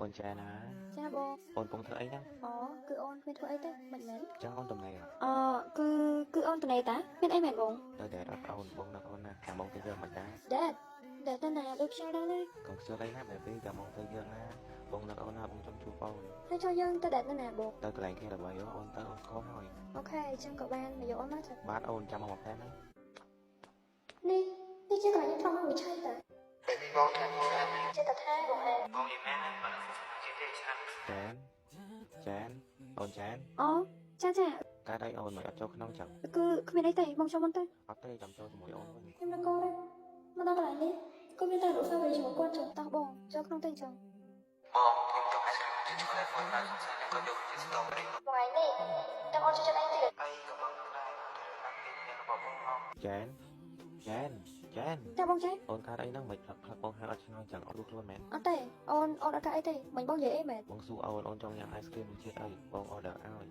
Ôn cha ná. Cha bồ. Ôn cũng thơ ấy đó. Cứ ôn bên thua ấy thế, mình mến. Chẳng ôn tầm này à? Cứ ôn tụi này ta, bên ấy mệt bồ. Tôi để đó ôn bông được ôn nè, thằng bông tư dương mình đá. Để tên nào được sao đó đi. Còn xưa lấy nát bởi vì cả bông tư dương á, bông được ôn nè, bông trong chu bông. Thế cho dân tôi để tên nào bồ. Tôi lại kia là bởi ôn tới ôn khó thôi. Ok, chẳng có ban mà dỗ ôn mất thật. Bát ôn trăm một thêm á. Đi chưa có những phong người chơi ta. Để mình bông thêm một thêm. Chơi tập 2 bồ hề. Bông gì mẹ này, bà là phụ phụ chế chán. Chán, ôn chán. Cha. Cái đây ôn mày ở chỗ không chẳng. Cứ bên đấy tay, bông cho môn tay. Ở đây chồng cho mùi ôn. Em là cô đây. Mà tao lại đi. Cô biết ta đủ sao về chỗ quan trọng tao bồ, cho không tay chồng. Bông, thêm cho hai cái cho lên phone ra không sao nên có được thì stop đi. Ngoài đi, tao ôn cho anh thiệt. Ai có bông này, đang tìm nên có bông không? Chán. Cha bông cháy. Ôn cái đấy nó mệt thật bông hay là cho chẳng ôn luôn mẹ. Ở đây, ôn ở cái đây, mình bao dễ mệt. Bông su ôn trong nhà ice cream chiếc ấy, bông order ơi.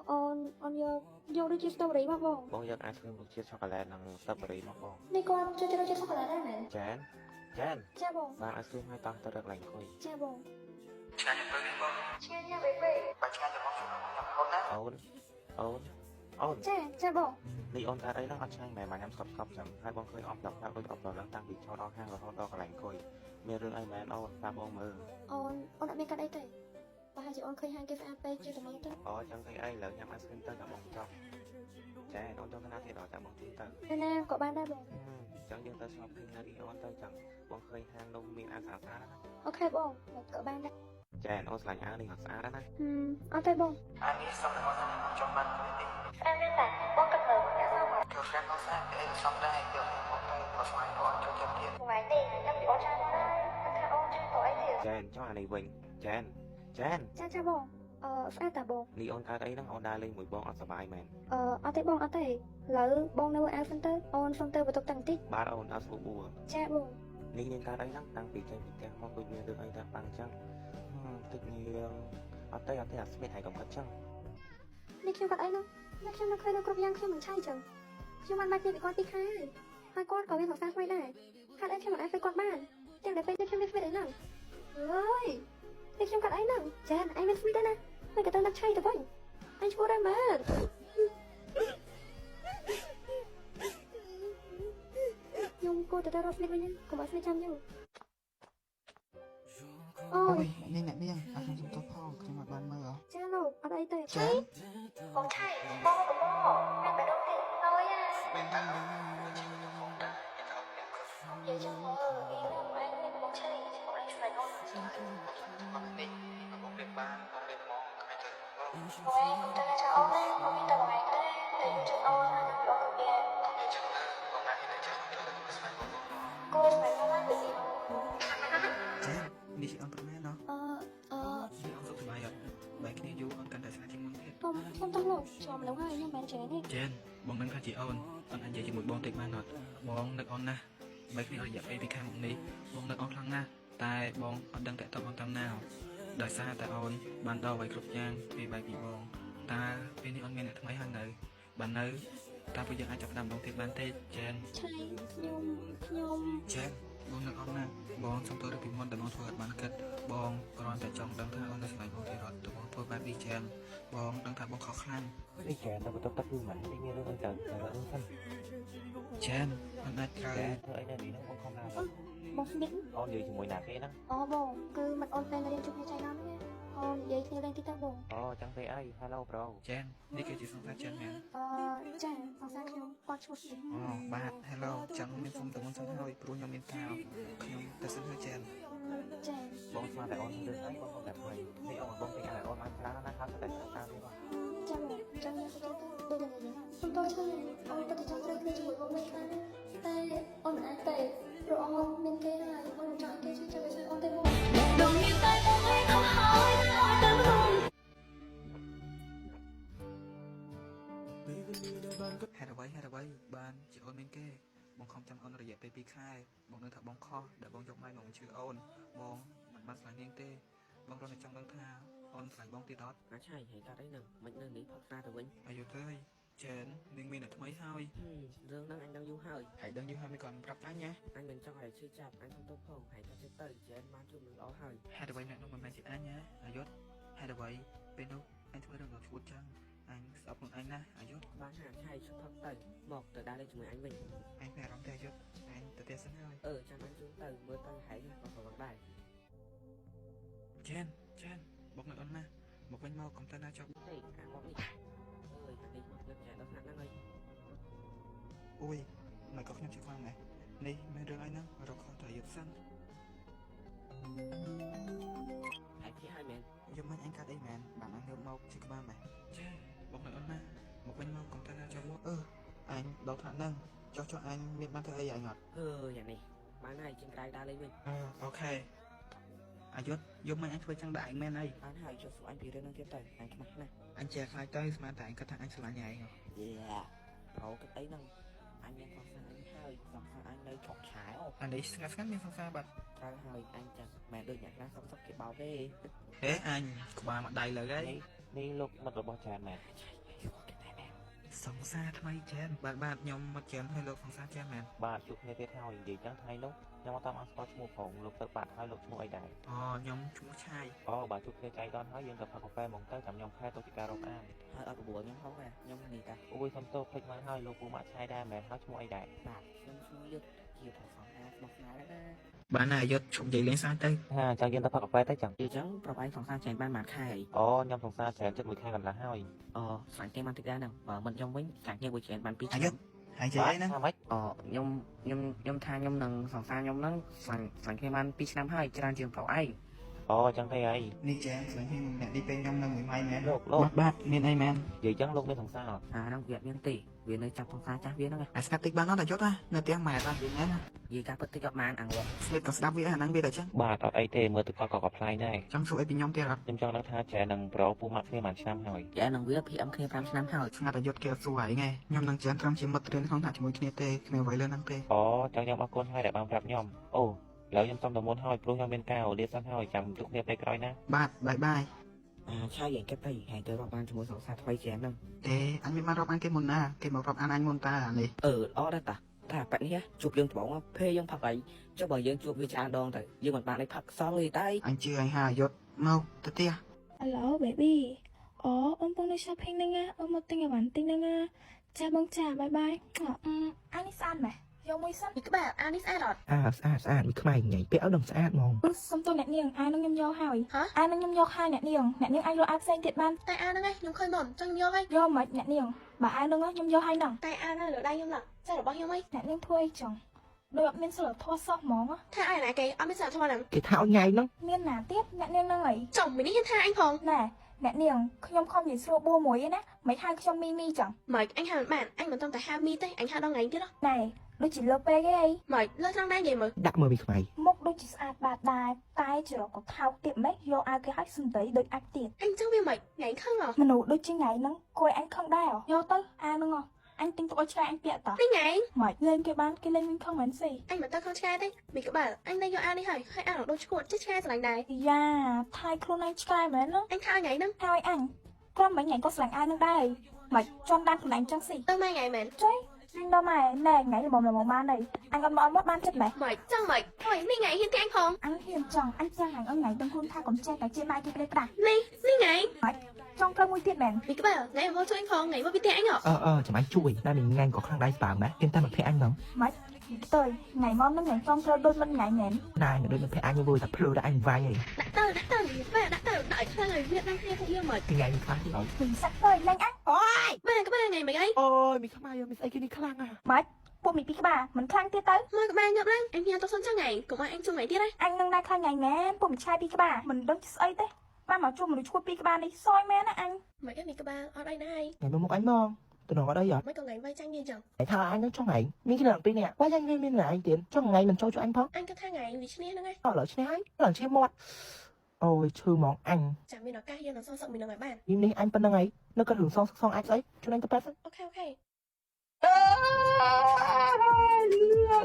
Ôn vô đi chiếc strawberry mà bông. Bông dân ice cream chiếc chocolate năng strawberry mà bông. Đi con cho chiếc chocolate đây mẹ. Chán. Cha bông. Bạn ice cream hai tao tao được lành khôi. Cha bông. Chán nhập tới bông. Cha nha baby. Bạn chán cho bông xuống ôn á. Ôn. Cha bông. Đi ôn cái đấy nó ăn chay mẹ mà nhắm sọp sọp rằng hai bông khơi ọc đọc đôi ọc đọc đang tăng bị cho đo hang và hot đo cả lành khôi. Mẹ rương ai mẹ ôn ta bông mơ. Ôn đã mấy cái đây tay. Và hai chị ôn khơi hai cái AP chưa tụi mình tới. Chẳng thấy ai lỡ nhắm ice cream tới cả bông trong. Chán ôn trong cái nào thì đỏ chả bông tin tới. Nên em có ban đây bông. Chẳng dân tới shop khi đi ôn tới chẳng bông khơi hang đông miệng ăn sáng đó. Ok bông, một cỡ ban đây. Chán ôn lành á đi học sáng đó. Ở đây bông. Anh nghĩ xong rồi ôn trong ban của đi. Em biết là bông cần lời đã sao mà. Kiểu friend nó phát để xong đây kiểu này một tay có xoay ôn cho chậm thiệt. Ngoài đi, em bị ôn trai đó đây. Em theo ôn chơi tội ấy thiệt. Chán cho anh này bình. Chán. Cha bông. Sao tà bông. Đi ôn cái đấy nó ôn đa lên mùi bông ở sờ bài mền. Ở đây bông ở đây. Lỡ bông nấu ăn phân tơ. Ôn phân tơ và tục tăng tích. Ba ôn ở số bùa. Cha bông. Đi nên cái đấy nó đang bị chơi bị kẹo không có nhiều được anh ta bằng chăng. Tự nhiên ở đây là sẽ hay cầm thật chăng. Đi kêu cắt ấy nó. Đi kêu nó khơi nó cột giang kêu mình chay chẳng. Kêuมัน bị con tí khai. Hai con có bên học mai đây. Hai anh kêu mình ai phải con ban. Chẳng để phải đi kêu đấy nào. Ơi. Đi kêu cắt ấy nào. Chán anh bên đây nè. Mày cái tên đang chay được vậy. Anh chua đây mà. Dùng cô từ đây rồi với nhá. Cô bảo sẽ chăm nhau. Ôi,นี่เนี่ยนี่ยังอาจารย์ตัวพ่อคือมาบ้านเมื่อ cha lộc ở đây tệ. ใช่ Con chay, bố của bố. Em phải đâu thì tôi à. เป็นตั้งเลย Vậy chứ mơ, ý là của anh nên bố chay, chứ bọn anh phải ngon. นี่บงเด็กบ้านบงเด็กมองใครเจอ Của em không cho cho ông đấy, không biết tao của anh đấy. Để cho ông là nó bị ông cực kìa. Vậy chẳng là bông này thì chắc không được mà sai bông. Cô phải ngon lắm bởi vì เจนนี่ชื่ออันเป็นแม่เนาะ นี่เอาสุดสบายอ่ะใบคนี้อยู่อันกันแต่สาที่มุนเทศ không tao lộc, chòm nấu hai nhưng bán chén đi. เจนบองนั้นข้าจีเอาอันอันใหญ่จีมุดบองติดมาหนอดบองนึกออนนะใบคนี้เอาอยากไปพิการมองนี้บองนึกออนครั้งหน้าตายบองอันดังแต่ตอนตามนาวโดยซาแต่ออนบานดอไว้ครบยางปีใบปีบองตาปีนี้ออนเงินทำไมหันเลยบานเนื้อตาไปยังอาจจะดำบองติดบ้านเทศเจน Chay, nhôm. เจนบองนึกออนนะบองสมตัวได้พิมพ์แต่บองถอดมันเกิดบองกรอนแต่จองดังท่าออนในสมัยบองที่รอดตัวบองถอดแบบดีเจนบองดังท่าบองเขาคลั่ง Đi chèn tao tóc tóc luôn mà đi nghe luôn trời trời ơi thân. เจนมันอาจจะ Chèn thôi anh đi nó cũng không làm được. Bông xin biết. Con gì thì mùi nạc cái đó. Bông, cứ mặt ôn tên là đêm chụp như chay đó nhé. Vậy thì lên tiktok bông. Chẳng thấy ai hello bro. เจนนี่คือจีสงสารเจนแมน Chà, phòng xa kêu, con chút gì. อ๋อบาทฮัลโหลจังมีฟงแต่มันสังเฮ้ยปรุงยังมีกาวขยมแต่สังเฮ้ยเจน Chà, Bông mà tại ôn đừng thấy bông không đẹp mày. Đi ôn bông thì ai ôn ăn lá nó khá tại sao đi mà. chà bông, chà nha, chà đây là gì? Không tôi chơi, có thể trong đây chơi bông mấy cái. Tay, ôn ai tay, rồi ôn bên kia này, ôn chọn kia chơi chơi ôn tay bông. Đồng như tay bông ấy không hỏi tâm hồn. แฮดเอาไว้บ้านจีโอนเมนเก้บองคอมจำออนระยะไปปีค่ายบองนึกถับบองคอเดี๋ยวบองยกไม้บองชื่อโอนบองมันมาสลายเนียงเต้บองรอนในจังดังท่าออนสลายบองตีดอท Nó chạy hay ta đấy nè, mình nên đi thật ra rồi anh. อายุเต้ย chén mình là thay hơi Dương năng anh đang du hơi hãy đăng như hai mươi còn gặp anh nhé anh mình trong này chưa chạp anh không tốt không hãy cho chết tơi chứ anh mang chung mình ó hơi hai đứa bay mẹ nó mà mẹ chị anh nhé Ayốt hai đứa bay bên đâu anh thôi đừng có chuột chăng anh sắp một anh nè Ayốt bán hàng hay chút thấp tơi một từ đây lên chúng mình anh mình anh phải đóng tay chút anh tự tiền sẵn hơi chẳng anh chúng tơi mưa tơi hãy còn phải bằng đài chen bọc người ơn nè một bánh mau còn tay ra cho đây bọc đi ơi anh đi lớp trẻ đó sẵn năng ơi ui mày có nhắm chìa khóa này đi mấy đứa anh nó rồi khó thầy giật xanh hãy khi hai mẹ giúp mấy anh ca đây mẹ bạn ăn được mau chỉ có ba mày chen bọc người ơn nè một bánh mau còn tay ra cho bố anh đâu thả nâng cho anh biết bán thầy anh ngọt nhà này bán này trên tay ta lên mình ok Ayốt giúp mấy anh thuê trang đại men này bán hàng cho số anh thì đang tiếp tơi anh cái mặt này anh chè khai tay mà tại anh có thằng anh sẽ là nhà anh yeah cái ấy năng anh đang còn sang anh hơi còn sang anh nơi chọc trái không anh đấy ngắt miếng sang xa bật ra hơi anh chẳng mẹ đưa nhặt ra xong sắp cái bao về thế anh của bà mặt đầy là gáy នេះលោកមិត្តរបស់ចានមែន สองซาทำไมแจนบาดยอมมาแจนให้ลูกสองซาแจนแมน បាទជួបគ្នាទៀតហើយនិយាយចឹងថ្ងៃនោះខ្ញុំអត់តាមអត់ស្គាល់ឈ្មោះផងលោកទៅបាត់ហើយលោកឈ្មោះអីដែរ อ๋อยอมชุ่มชาย អូបាទជួបគ្នាចៃដន្យហើយយើងទៅផឹកកាហ្វេហ្មងទៅចាំខ្ញុំខែទៅពីការរកអាន hơi ở buổi nhóm không à nhóm gì ta អូយសុំទោសភ្លេចមកហើយលោកពូម៉ាក់ឆៃដែរមែនហើយឈ្មោះអីដែរ bạc nhóm xuống lướt chiều thằng phòng hai bọc ná đó បានណាយុទ្ធជុំនិយាយលេងសើចទៅ ហាអញ្ចឹងយើងទៅផឹកកាហ្វេទៅចឹង chiều trắng pro anh phòng sang chèn ban mạt khai អូខ្ញុំសង្សារច្រើនចិត្តមួយខែកន្លះហើយ sẵn kem ăn thực ra nè mình trong với sẵn kem buổi chèn ban pi អាយុទ្ធហើយចេះអីណា ថាម៉េច nhóm tha nhóm nâng phòng sang nhóm nâng sẵn kem ăn pi năm hai trên trường pro anh អូអញ្ចឹងទេហើយ នេះចែនស្លាញ់ខ្ញុំអ្នកនេះពេលខ្ញុំនៅមួយម៉ៃមែន លោក បាទមានអីមែន និយាយចឹងលោកមានសង្សារអត់ đang viện viên tỷ viện nơi chặt phòng sang chắc viên đó nghe អាស្កាត់តិចបានអត់អាយុទ្ធណានៅផ្ទះម៉ែអត់យល់ណា gì cả bất tích gặp mang ăn rồi ស្លេតក៏ស្ដាប់វាអាហ្នឹងវាតែចឹង បាទអត់អីទេមើលទៅគាត់ក៏កំ pl ាយដែរ ចង់សួរអីពីខ្ញុំទៀតអត់ ខ្ញុំចង់ដឹងថាចែនឹងប្រូពូម៉ាក់គ្នាបានឆ្នាំហើយ trẻ nâng viết thì âm kia 5 năm hơi ស្ងាត់អាយុទ្ធគេអត់សួរហើយថ្ងៃខ្ញុំនឹងចែនត្រឹមជាមិត្តរៀនក្នុងថ្នាក់ជាមួយគ្នាទេគ្មានអ្វីលើហ្នឹងទេ អូចឹងខ្ញុំអរគុណហើយដែលបានប្រាប់ខ្ញុំអូឥឡូវខ្ញុំសុំទៅមុនហើយព្រោះខ្ញុំមានការលាសិនហើយចាំជួបគ្នាពេលក្រោយណា បាទបាយ sai vậy cái tay hãy tới vào ban cho mỗi sòng sạt quay chén nâng ទេអញមានមករាប់អានគេមុនណាគេមករាប់អានអញមុនតានេះ đó đó ta thà bạn nhé chụp dương bóng phê dương phật ấy cho bởi dương chụp với cha đòn tại dương còn bạn ấy phật xong thì tay អញជឿអញហាអាយុទ្ធមកទៅផ្ទះ Hello baby ông bông đi shopping nè nga ông một tinh ở bản tinh nè nga cha bông cha bye bye anh đi ăn mày vô mua sắm các bạn anh đi ăn rồi ស្អាតវាខ្មែរញ៉ៃពាក់ឲ្យដឹងស្អាតហ្មង xong tôi nè niềng ai nó nhâm vô hai hả ai nó nhâm vô hai nè niềng ai lo áp xanh thiệt ban Tại ai đó ngay, nhóm khơi bổn cho nhóm vô hay vô mệt nè niềng bà ai nó nhâm vô hai nằng Tại ai nó ở đây nhóm lặng, sao được bao nhiêu mấy nè niềng thôi chồng đôi bạn miên sửa thua sọc món á Tha ai lại cái, ông biết sao cho làm គេថាឲ្យញ៉ៃហ្នឹង miên nà tiếp nè niềng nâng ấy Chồng mình đi hiên tha anh Phong nè nè niềng nhâm không gì xua bua muối ấy nè mấy hai trong mini chẳng Mời anh Hà bạn, anh còn tâm tại Hà mi tay, anh Hà đang ngánh thế đó này đôi chỉ lơ pê cái đây Mời, lên sang đây gì mà ដាក់មើលពីខ្មែរ mốc đôi chỉ sạch bạt đài tay chỉ là có thao tiệm mấy vô ai cái hách xưng tới đôi ạch tiệt Anh chẳng biết mày, ngánh không à mà nụ đôi chân ngày nắng coi anh không đai à vô tới ai nương không anh tính tụi trai anh bịa tỏ Đi ngánh mỏi lên cái bán cái lên mình không bán gì Anh mà tao không trai đấy Mình cứ bảo anh đây vô ai đi hỏi Hay ăn ở đôi chuột chết trai rồi lành này dạ thay khuôn anh trai mà nó Anh tha ngánh nâng hai anh con mấy ngày có sẵn ai nương đây mỏi cho đan của anh chẳng gì Tao mai ngày mến chơi anh đâu mày này ngày là một ban này anh còn món mất ban chất mày Mời, chẳng mời, thôi đi ngánh hiên thì anh Phong anh hiền chồng anh trang hành ông ngày đông hôn tha còn che cái trên mai kia đây cả Đi ngánh trong cơn nguy tiết mèn Mình cứ bảo nãy vô cho anh Phong, ngánh vô bị tệ anh hả ចាំanhជួយតែmình ngang có khăn đáy vào má yên tâm mà phê anh không mày tới ngày món nó ngày trong cơn đôi mình ngày nén này đôi mình phê anh như vui tập pleu đã anh vai vậy Đã tờ, đợi cho người Việt Nam kia cũng yêu mời thì ngày mình phá thì nói mình sắp tới lanh anh Ba các ba ngày mày ấy ôi mình không ai mình say cái đi khăn à mày bộ mình bị cái bà mình khăn tiết tới Mời các ba nhập lên Anh hiền tao sẵn cho ngày Cũng ai anh chung ngày tiết đấy anh đang khăn ngày mẹ bộ mình trai bị cái bà mình đứng ấy thế ba mà chung mình chua bị cái bà đi soi mẹ nè anh Mày em mình các ba ở đây này ngày một anh mong tôi nói ở đây rồi Mấy con gánh vay tranh đi chẳng để tha anh nó cho ngày mình cái lần pin nè quá nhanh lên lại anh tiền cho ngày mình cho anh phong Anh có tha ngày vì trên nữa ngay ở trên này lần trên một ôi chư mong anh Chẳng biết nó ca hiền nó so sợ mình ở ngoài bàn nhưng đi anh phân năng ấy nó cần hưởng xong anh ấy cho nên tôi Ok ok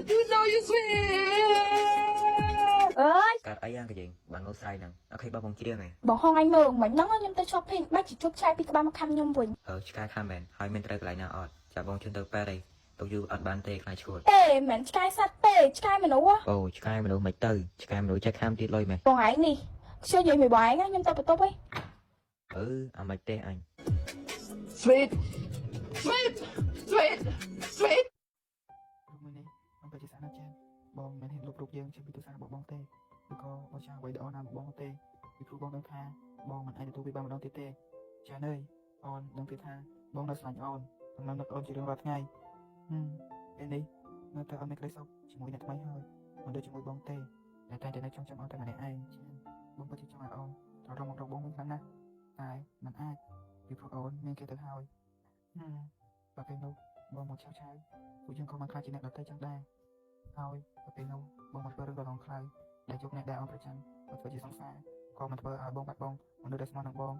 You know you sweet អើយ កើតអីយ៉ាងក៏យើងបានលោកស្រីហ្នឹងអូខេបងជាងឯង បងហងអញមើលមិនហ្នឹងខ្ញុំទៅ shopping បាច់ជជុកឆ្លៃពីក្បាលមកខំខ្ញុំវិញ ឆ្កែខាំមែនហើយមានត្រូវកន្លែងណាអត់ចាំបងជឿទៅប៉ែអីទៅយូរអត់បានទេខ្លាចឈួត ទេមិនឆ្កែសត្វទេឆ្កែមនុស្ស អូឆ្កែមនុស្សមិនទៅឆ្កែមនុស្សចេះខាំទៀតលុយមែន បងឯងនេះខ្ញុំនិយាយមួយបងឯងខ្ញុំទៅបន្ទប់ឯង អាមិនទេអញ Sweet Sweet Sweet Sweet មួយនេះបងទៅជាសាណាចានបងមិនហ៊ានលុបរូបយើងចេញពីទូរស័ព្ទរបស់បងទេឬក៏បងចង់អ្វីដល់ណាមកបងទេពីព្រោះបងដឹងថាបងមិនអាចទទួលវាបានម្ដងទៀតទេចានអើយអូនដឹងទេថាបងនៅស្លាញ់អូនដំណឹងនឹកអូនជារៀងរាល់ថ្ងៃពេលនេះនៅតែអូនមានក្តីសុខជាមួយអ្នកថ្មីហើយមិនដូចជាមួយបងទេតែតែនៅចង់ចាំអូនតែម្នាក់ឯងចានបងពិតជាចង់ឲ្យអូនត្រឡប់មករកបងវិញខ្លាំងណាស់តែមិនអាចពីព្រោះអូនមានគេទៅហើយបើពេលនោះបងមកឆាវពួកយើងក៏មិនខ្លាចជាអ្នកដទៃចឹងដែរហើយទៅពេលនោះបងមកធ្វើរឿងដ៏ឡងខ្លៅដែលជួបអ្នកដែលអូនប្រចាំមកធ្វើជាសង្សារក៏មិនធ្វើឲ្យបងបាត់បង់មនុស្សដែលស្មោះនឹងបង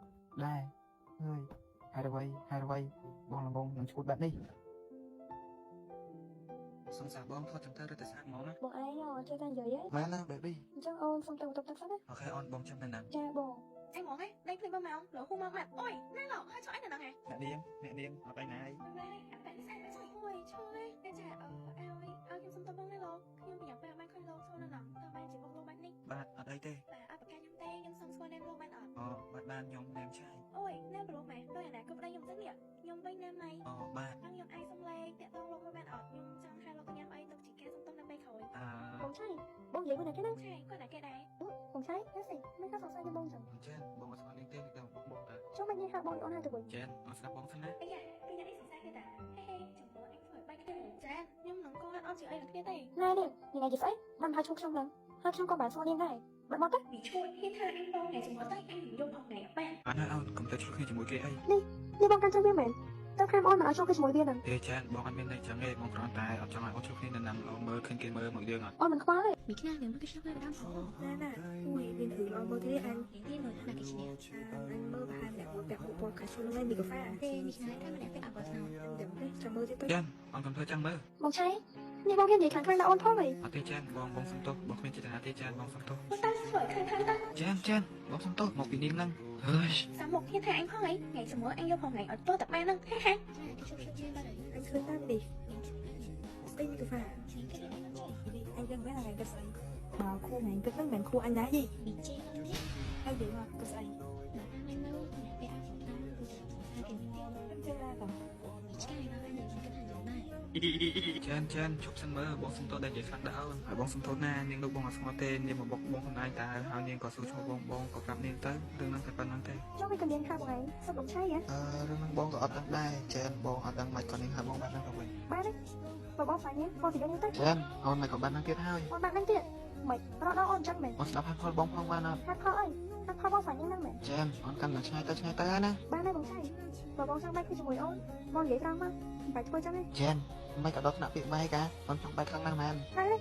ដែរហើយហេតុអ្វីបងល្ងងនឹងឈួតបែបនេះ សង្សារបងថតចង្ទៅរត់ទៅសាកមកណា បងឯងជួយតែនិយាយហ៎ មែនណា baby អញ្ចឹងអូនសុំទៅបន្ទប់ទឹកសិនណា អូខេអូនបងចាំនៅហ្នឹង ចាបង anh muốn ấy đánh phim bao màu lỗ khu mau mặt ôi nay lọ hai chỗ anh là nào hả អ្នកនាងអត់ឯណាយ bạn đi sang bạn ôi chơi em chả ao ấy ao em xong tâm bông đây lọ nhưng bây giờ bây giờ bạn khơi lô xong là nằm tao bạn chỉ bông lô bạn đi បាទអត់អីទេ và ao bạc ca nhung tê nhung xong xuôi em lô bạn ở អូបាទបានខ្ញុំណែមឆាយ ôi nem lô mày đôi này có đây nhung rất nhẹ nhung bên nem này អូបាទ ăn nhung ai xong lê tẹt tông lô bạn ở nhung trong hai lô nhâm ấy tao chỉ ca xong tâm năm bay khẩu អឺ បងឆៃបងនិយាយមួយណាគេហ្នឹង chạy qua này cái đấy បងឆៃណាសិមិនក៏សង្ស័យនឹងបងចឹង ចានបងអត់ស្គាល់នាងទេទៅបងទៅ ចុះមិននិយាយហៅបងអូនហៅទៅវិញ ចានអត់ស្ដាប់បងសិនណា ấy à cái nhà đi xảy ra cái đã hey chẳng có anh phải bay cái này cha nhưng nó có ăn chị ấy là cái này ណែនេះថ្ងៃគេស្អីបានហៅឈុំខ្ញុំហ្នឹងហៅខ្ញុំក៏បានស្គាល់នាងដែរបាត់មកទៅ bị chui khi tha anh đâu này chúng có tay anh dùng phòng này bạn បានហើយអូនកុំទៅជួយគ្នាជាមួយគេអី នេះបងកាន់ចាំវាមែនទៅខាំអូនមកឲ្យចូលគ្នាជាមួយវាហ្នឹង ទេចានបងអត់មានន័យចឹងទេបងគ្រាន់តែអត់ចង់ឲ្យអូនជួយគ្នានៅហ្នឹងអូនមើលឃើញគេមើលមកយើងអត់ អូនមិនខ្វល់ទេ Bị cái nào liền mất cái shop này đang phổ ណែមួយវាគឺអូនមើលទៅអញ Thế tiên rồi là cái gì nè អញមើលប្រហែលអ្នកមួយពាក់ពួកខាងខ្លួនហ្នឹងមីកាហ្វេ Thế bị cái này thay mà đẹp cái ảo vào nào ចាំមើលទៀតទៅ ចានអូនកុំធ្វើចឹងមើល បងឆៃនេះបងហ៊ាននិយាយខាងដល់អូនផងហី អត់ទេចានបងសុំទោសបងគ្មានចេតនាទេចានបងសុំទោស ta sửa khăn khăn ta ចានបងសុំទោសមកពីនាងហ្នឹងហើយ sao một thiên thai anh không ấy ngày sớm mới anh vô phòng này ở tôi tập ban nâng ha ha Cái shop shop trên ba đời អញឃើញតាមនេះស្អីមីកាហ្វេ Cái này nó chỉ អញដឹងមែនថ្ងៃគិតស្អីបើគ្រូថ្ងៃគិតហ្នឹងមិនមែនគ្រូអញដែរទេ bị chê không biết ហើយនិយាយមកគិតស្អី Mà anh mơ đẹp cái ảo của ta Bây giờ hai cái tiêu ចឹងណាតើ Bị cái này nó anh nhìn cái thằng giống này ចានជប់សិនមើលបងសុំទោសដែលនិយាយខ្លាំងដល់អូនហើយបងសុំទោសណានាងលោកបងអត់ស្គាល់ទេនាងមកបុកបងខ្លួនឯងតើហើយនាងក៏សួរឈ្មោះបងក៏ប្រាប់នាងទៅរឿងហ្នឹងតែប៉ុណ្្នឹងទេ ចុះវាក៏មានខាងបងឯងសុំបងឆៃហ៎ រឿងហ្នឹងបងក៏អត់ដឹងដែរចានបងអត់ដឹងមិនក៏នាងហៅបងបានហ្នឹងទៅវិញ បានទេបើបងស្អាតនេះបងទីនេះទៅ ចានអូនមិនក៏បានហ្នឹងទៀតហើយ បងបានហ្នឹងទៀតមិនរត់ដល់អូនចឹងមែន អូនស្ដាប់ហេតុផលបងផងបានអត់ ហាត់ផលអីហាត់ផលបងស្អាតនេះហ្នឹងមែន ចានអូនកាន់តែឆ្ងាយទៅហើយណា បានទេបងឆៃបើបងចង់បែកគឺជាមួយអូនបងនិយាយត្រង់មកមិនបាច់ធ្វើចឹងទេ ចានមិនក៏ដល់ថ្នាក់ពាក្យបែកកាអូនចង់បែកខ្លាំងណាស់មែន ហើយទេ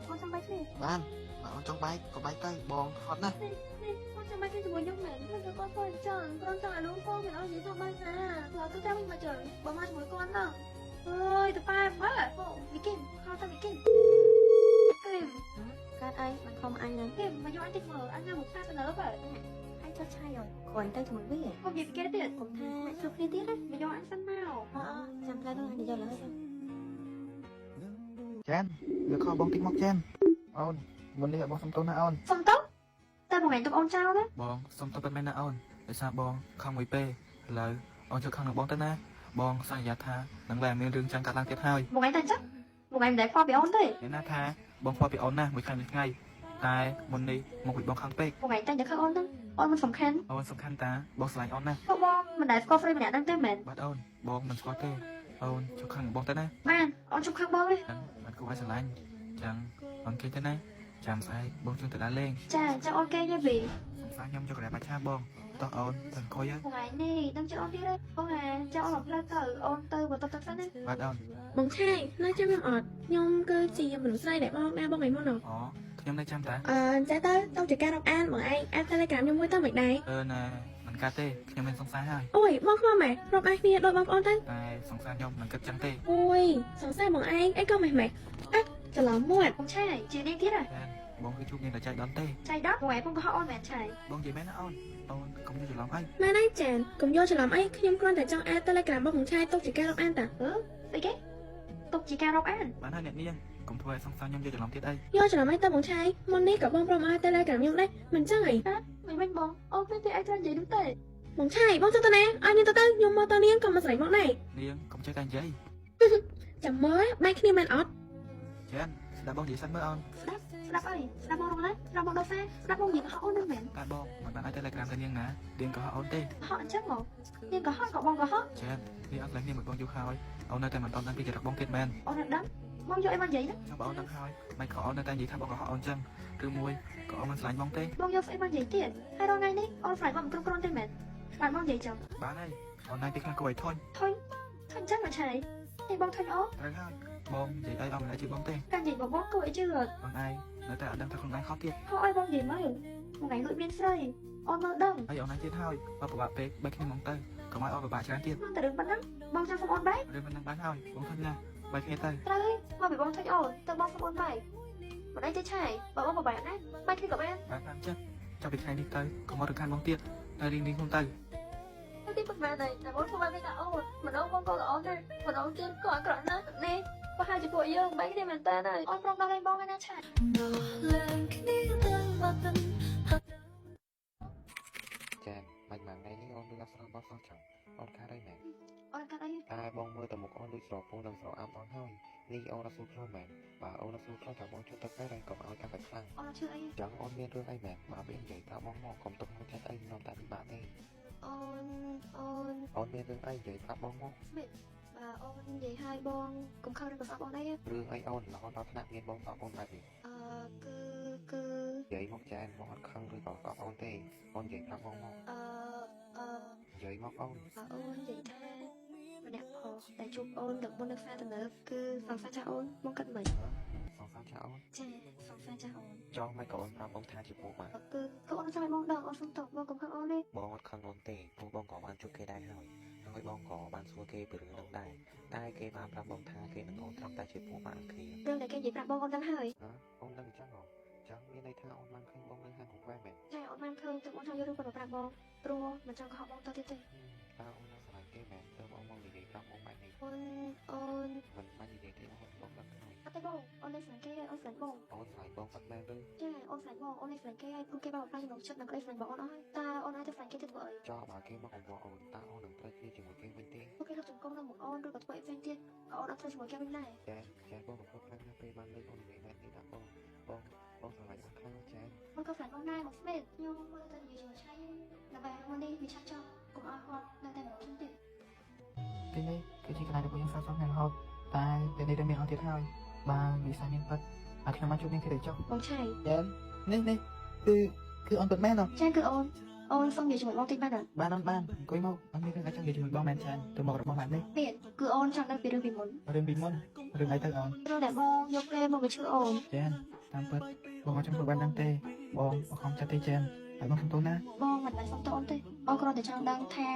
បងចង់បែកគ្នា បានបើអូនចង់បែកក៏បែកទៅបងហត់ណាស់ នេះបងចង់បែកគ្នាជាមួយខ្ញុំមែនខ្ញុំទៅគាត់ធ្វើអញ្ចឹងបងចង់ឲ្យលោកផងមិនអោយនិយាយចង់បែកណាបើទៅចាំមកចឹងបើមកជាមួយគាត់ហ្នឹងអើយទៅប៉ែមើលបងវិគិនខោទៅវិគិនគឹមកើតអីមិនខំអញហ្នឹងគឹមមកយកអញតិចមើលអញនៅមុខសាទៅលើបើហើយចុះឆៃអើយគ្រាន់តែជាមួយវាខ្ញុំនិយាយពីគេទៀតខ្ញុំថាជួបគ្នាទៀតណាមកយកអញសិនមកចាំផ្លែនោះនិយាយលើ ចានវាខកបងតិចមកចានអូនមុននេះឲ្យបងសុំទោសណាអូន សុំតោតែបងឯងទុកអូនចោលទេ បងសុំទោសពិតមែនណាអូនដោយសារបងខំមួយពេឥឡូវអូនចូលខំនឹងបងទៅណាបងសន្យាថានឹងលែងមានរឿងចឹងកើតឡើងទៀតហើយ បងឯងតែចឹងបងឯងមិនដែលខ្វល់ពីអូនទេ អ្នកណាថាបងខ្វល់ពីអូនណាមួយថ្ងៃតែមុននេះមកពីបងខំពេក បងឯងតែតែឃើញអូនហ្នឹងអូនមិនសំខាន់ អូនសំខាន់តាបងស្រឡាញ់អូនណា ពួកបងមិនដែលស្គាល់ហ្វ្រេម្នាក់ហ្នឹងទេមែន បាទអូនបងមិនស្គាល់ទេអូនចូលខំនឹងបងទៅណា បានអូនជុំខាងបងទេ ចឹងមិនគួរឲ្យស្រឡាញ់ចឹងបងគេទៅណាចាំស្អែកបងជឿទៅដើរលេង ចាចឹងអូនគេយីវី សង្សារខ្ញុំយកកន្លែងបាច់ឆាបងតោះអូនទៅអង្គុយហើយ បងឯងនេះដឹងជិះអូនទៀតទេបងឯងចាំអូនមកផ្លូវទៅអូនទៅបន្ទប់ទឹកសិនណា បាទអូន បងឆៃនៅចាំខ្ញុំអត់ខ្ញុំគឺជាមនុស្សស្រីដែលបងណាបងឯងមុន អូខ្ញុំនៅចាំតា ចេះទៅต้องជាការរាប់អានបងឯងអាន Telegram ខ្ញុំមួយទៅមិនដែរ ណាមិនកាត់ទេខ្ញុំមានសង្សារហើយ អូយបងខ្វល់ម៉ែរាប់អានគ្នាដូចបងប្អូនទៅ តែសង្សារខ្ញុំមិនគិតចឹងទេ អូយសង្ស័យបងឯងអីក៏មិនម៉េចអត់ច្រឡំមាត់ បងឆៃជានេះទៀតហ៎ ច បងគឺជួបនាងតែចៃដន្យទេ ចៃដន្យបងឯងបងក៏ហត់អូនមែនឆៃ បងនិយាយមែនណាអូនកុំយល់ច្រឡំអី មែនហើយចានកុំយកច្រឡំអីខ្ញុំគ្រាន់តែចង់អាន Telegram របស់បងឆៃទុកជាការរាប់អានតា ស្អីគេទុកជាការរាប់អាន បានហើយអ្នកនាងកុំធ្វើឲ្យសង្ស័យខ្ញុំយល់ច្រឡំទៀតអី យកច្រឡំអីទៅបងឆៃមុននេះក៏បងព្រមឲ្យ Telegram ខ្ញុំដែរមិនចឹងហី មិនវិញបងអូនមិនទេឯងត្រូវនិយាយនោះទេ បងឆៃបងចង់ទៅណាឲ្យនាងទៅខ្ញុំមកតនាងក៏មកស្រែកមកដែរ នាងកុំចេះតែនិយាយ ចាំមើលបែកគ្នាមែនអត់ ចានស្ដាប់បងនិយាយសិនមើលអូន ស្ដាប់អីស្ដាប់បងរងណាស្ដាប់បងដល់សាស្ដាប់បងនិយាយក៏ហត់អូននឹងមែន តែបងមិនបានឲ្យ Telegram ទៅនាងណានាងក៏ហៅអូនទេ ហត់អញ្ចឹងមកនាងក៏ហត់ក៏បងក៏ហត់ ចាននាងអត់ខ្លាចនាងមួយបងយូរហើយអូននៅតែមិនតន់ដឹងពីចរិតបងទៀតមែន អូនអត់ដឹងបងយកអីមកនិយាយណា ចាំបងអូនដឹងហើយមិនក៏អូននៅតែនិយាយថាបងក៏ហៅអូនចឹងឬមួយក៏អូនមិនស្រឡាញ់បងទេ បងយកស្អីមកនិយាយទៀតហើយរងថ្ងៃនេះអូនស្រ័យបងមិនគ្រប់គ្រាន់ទេមែនស្ដាប់បងនិយាយចឹង បានហើយអូនណៃទីខ្លះគួរឲ្យធុញ ធុញអញ្ចឹងមកឆៃនេះបងធុញអូន ត្រូវហើយបងនិយាយអីអូនមិនអាចជឿបងទេ ការនិយាយរបស់បងគួរឲ្យជឿ បងឯងនៅតែអត់ដឹងថាខ្លួនឯងខុសទៀត ហត់ឲ្យបងនិយាយមើលបងឯងលួចមានស្រីអូនមើលដឹង ហើយអូនឯងទៀតហើយបើពិបាកពេកបែកគ្នាមកទៅកុំឲ្យអូនពិបាកច្រើនទៀត មកតែរឿងប៉ុណ្ណឹងបងចង់សុំអូនបែក រឿងមិនដឹងបានហើយបងធុញណាស់បែកគ្នាទៅ ត្រូវហើយមកពីបងធុញអូនទៅបងសុំអូនបែកមិនអីទេឆៃបើបងបបែកណាបែកគ្នាក៏បាន បានតាមចិត្តចាប់ពីថ្ងៃនេះទៅកុំមករកខានបងទៀតតែរៀងខ្លួនទៅ តែទីប៉ុន្មានហើយតែបងធ្វើបែបនេះថាអូនម្ដងបងក៏ល្អដែរម្ដងទៀតក៏អាក្រក់ណាស់នេះបើហើយជាពួកយើងបែកគ្នាមែនតើហើយអូនព្រមដល់លេងបងហើយណាឆៃ ចានមិនម៉ាំងថ្ងៃនេះអូនដូចអត់ស្រស់បោះសោះចឹងអូនខាតអីមែន អូនកាត់អី តែបងមើលទៅមុខអូនដូចស្រពោះនិងស្រអាប់អស់ហើយនេះអូនអត់ស្រួលខ្លួនមែនបើអូនអត់ស្រួលខ្លួនថាបងជួយទឹកតែកុំឲ្យកាន់តែខ្លាំង អូនឈឺអី ចឹងអូនមានរឿងអីមែនបើវានិយាយប្រាប់បងមកកុំទុកក្នុងចិត្តអីនាំតែពិបាកទេ អូន អូនមានរឿងអីនិយាយប្រាប់បងមក បើអូននិយាយឲ្យបងកុំខឹងនឹងប្រសាទបងអី រឿងអីអូនរហូតដល់ថ្នាក់មានបងប្រាប់អូនបែបនេះ គឺ និយាយមកចានបងអត់ខឹងឬក៏ប្រាប់អូនទេអូននិយាយប្រាប់បងមក និយាយមកអូន អូននិយាយថាម្នាក់ផុសតែជួបអូនដឹកមុននៅផ្សារទំនើបគឺសង្សារចាស់អូនបងគិតមិន សងសាចាអូន ចាសង្សារចាស់អូន ចង់មិនក៏អូនប្រាប់បងថាជាពួកបាទ គឺអូនចង់ឲ្យបងដឹងអូនសុំតបបងកុំខឹងអូនទេ បងអត់ខឹងអូនទេព្រោះបងក៏បានជួបគេដែរហើយហើយបងក៏បានសួរគេពីរឿងនឹងដែរតែគេបានប្រាប់បងថាគេនឹងអូនត្រឹមតែជាពួកបាទគ្នា រឿងដែលគេនិយាយប្រាប់បងអូនដឹងហើយ អូនដឹងអញ្ចឹងហ៎ចឹងមានន័យថាអូនបានឃើញបងនៅហាងកាហ្វេមែន ចាអូនបានឃើញតែអូនចង់យករឿងគាត់មកប្រាប់បងព្រោះមិនចង់កុហកបងតទៀតទេ តើអូននៅស្រឡាញ់គេមែនទើបអូនមកនិយាយប្រាប់បងបែបនេះ អូន មិនបាននិយាយទេអូនបងដឹងហើយ អត់ទេបងអូននៅស្លាញ់គេអូនស្លាញ់បង អូនស្រឡាញ់បងបាត់មែនឬ ចាអូនស្លាញ់បងអូននៅស្លាញ់គេហើយព្រោះគេបានបំផ្លាញចំណងចិត្តនិងក្តីស្លាញ់បងអូនអស់ហើយតើអូនអាចទៅស្លាញ់គេទៅធ្វើអី ចោលបើគេមកអង្វរអូនតើអូននឹងត្រូវគ្នាជាមួយគេវិញទេ ពួកគេរកជង្គង់នៅមុខអូនឬក៏ធ្វើអីផ្សេងទៀតក៏អូនអត់ធ្វើជាមួយគេវិញដែរ ចាបងក៏ខ្លាំងណាស់ពេលបានលើកអូននិយាយមែនទេតាបងស្រឡាញ់អូនខ្លាំងណាស់ចា បងក៏ស្លាញ់បងដែរមកស្មេតខ្ញុំមើលទៅនិយាយឆៃដើម្បីមកនេះវាឆាប់ចប់កុំឲ្យគាត់នៅតែមកជុំទៀត ទីនេះគឺជាកន្លែងដែលយើងសោកសោកណាស់រហូតតែពេលនេះមានអត់ទៀតហើយបើវិស័យមានពិតហើយខ្ញុំមកជួបនាងគេទៅចុះ បងឆៃ ចានេះគឺអូនពិតមែនអត់ ចាគឺអូនសុំនិយាយជាមួយបងតិចបានអត់ បានអង្គុយមកអត់មានរឿងអីចង់និយាយជាមួយបងមែនចាទៅមករបស់បែបនេះ ទៀតគឺអូនចង់ដឹងពីរឿងពីមុន រឿងពីមុនរឿងអីទៅអូន ព្រោះតែបងយកគេមកបញ្ឈឺអូន ចាតាមពិតបងអត់ចង់ធ្វើបានដឹងទេបងអត់ខំចិត្តទេចាហើយបងសុំទោសណា បងមិនបានសុំទោសអូនទេអូនគ្រាន់តែចង់ដឹងថា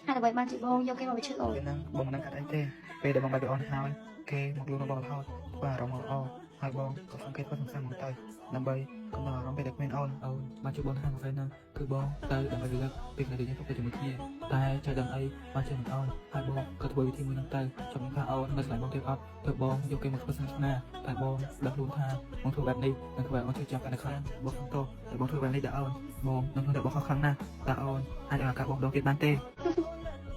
ហេតុអ្វីបានជាបងយកគេមកបញ្ឈឺអូន ពេលហ្នឹងបងមិនដឹងកាត់អីទេពេលដែលបងបាត់ពីអូនហើយគេមកលួងរបស់រហូតធ្វើអារម្មណ៍ល្អហើយបងក៏សង្កេតគាត់សង្សារមកទៅដើម្បីកុំឲ្យអារម្មណ៍ពេលដែលគ្មានអូនបានជួបបងហាងកាហ្វេហ្នឹងគឺបងទៅដើម្បីរលឹកពីថ្ងៃដែលយើងជួបជាមួយគ្នាតែចៃដឹងអីបានជឿមិនអូនហើយបងក៏ធ្វើវិធីមួយហ្នឹងទៅចំថាអូននៅស្លាញ់បងទៀតអត់ទើបបងយកគេមកធ្វើស្នេហ៍តែបងដឹងខ្លួនថាបងធ្វើបែបនេះនឹងធ្វើឲ្យអូនជឿចាប់កាន់តែខ្លាំងបងសុំទោសតែបងធ្វើបែបនេះដល់អូនបងនឹងធ្វើតែបងខុសខ្លាំងណាស់តើអូនអាចឲ្យឱកាសបងដងទៀតបានទេ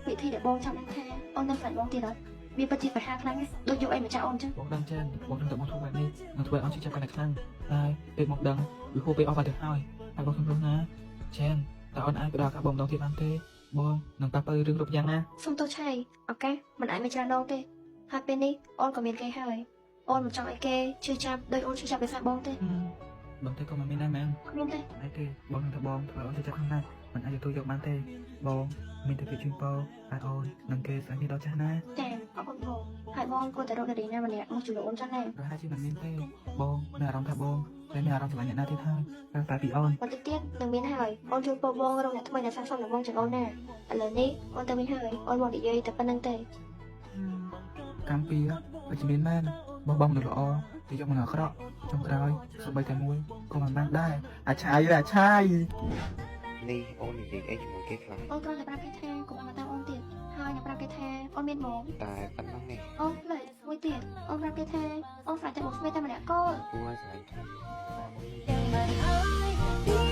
វិធីដែលបងចង់ដឹងថាអូននៅស្លាញ់បងទៀតអត់វាពិតជាប្រហារខ្លាំងណាស់ដូចយកអីមកចាក់អូនចឹង បងដឹងចាបងដឹងតែបងធ្វើបែបនេះនឹងធ្វើឲ្យអូនជឿចាប់កាន់តែខ្លាំងហើយពេលមកដឹងវាហួសពេលអស់បាត់ទៅហើយបងសុំទោសណាចាតើអូនអាចផ្ដល់ឱកាសបងម្ដងទៀតបានទេបងនឹងប៉ះប៉ូវរឿងគ្រប់យ៉ាងណា សុំទោសឆៃឱកាសមិនអាចមកច្រើនដងទេហើយពេលនេះអូនក៏មានគេហើយអូនមិនចង់ឲ្យគេជឿចាប់ដោយអូនជឿចាប់ដោយសារបងទេ បងទៅក៏មិនមានដែរមែន គ្មានទេ អីទេបងនឹងថាបងធ្វើអូនជឿចាប់ខ្លាំងណាស់មិនអាចទទួលយកបានទេបងមានតែជូនពរឲ្យអូននឹងគេស្អីនេះដល់ចាស់ណា ចាអរគុណបងហើយបងគួរតែរកនារីណាម្នាក់មកជួយអូនចឹងដែរ ប្រហែលជាមិនមានទេបងមានអារម្មណ៍ថាបងតែមានអារម្មណ៍ស្រឡាញ់អ្នកណាទៀតហើយតែពីអូន បន្តិចទៀតនឹងមានហើយអូនជួយពរបងរកអ្នកថ្មីដែលស័ក្តិសមនឹងបងជាងអូនណាឥឡូវនេះអូនទៅវិញហើយអូនមកនិយាយតែប៉ុណ្្នឹងទេ កម្មពីវិជ្ជមានមែន បងនៅល្អទីយកមកអាក្រក់ចុងក្រោយសូម្បីតែមួយក៏មិនបានដែរអាឆាយអាឆាយ នេះអូននិយាយអីជាមួយគេខ្លះ អូនគ្រាន់តែប្រាប់គេថាកុំមកតាមអូនទៀតហើយនឹងប្រាប់គេថាអូនមានបង តែប៉ុណ្ណឹងនេះ អូនភ្លេចមួយទៀតអូនប្រាប់គេថាអូនស្រឡាញ់តែបងស្រីតែម្នាក់កូន គួរឲ្យស្រឡាញ់ខ្លាំង យ៉ាងមិនអើយ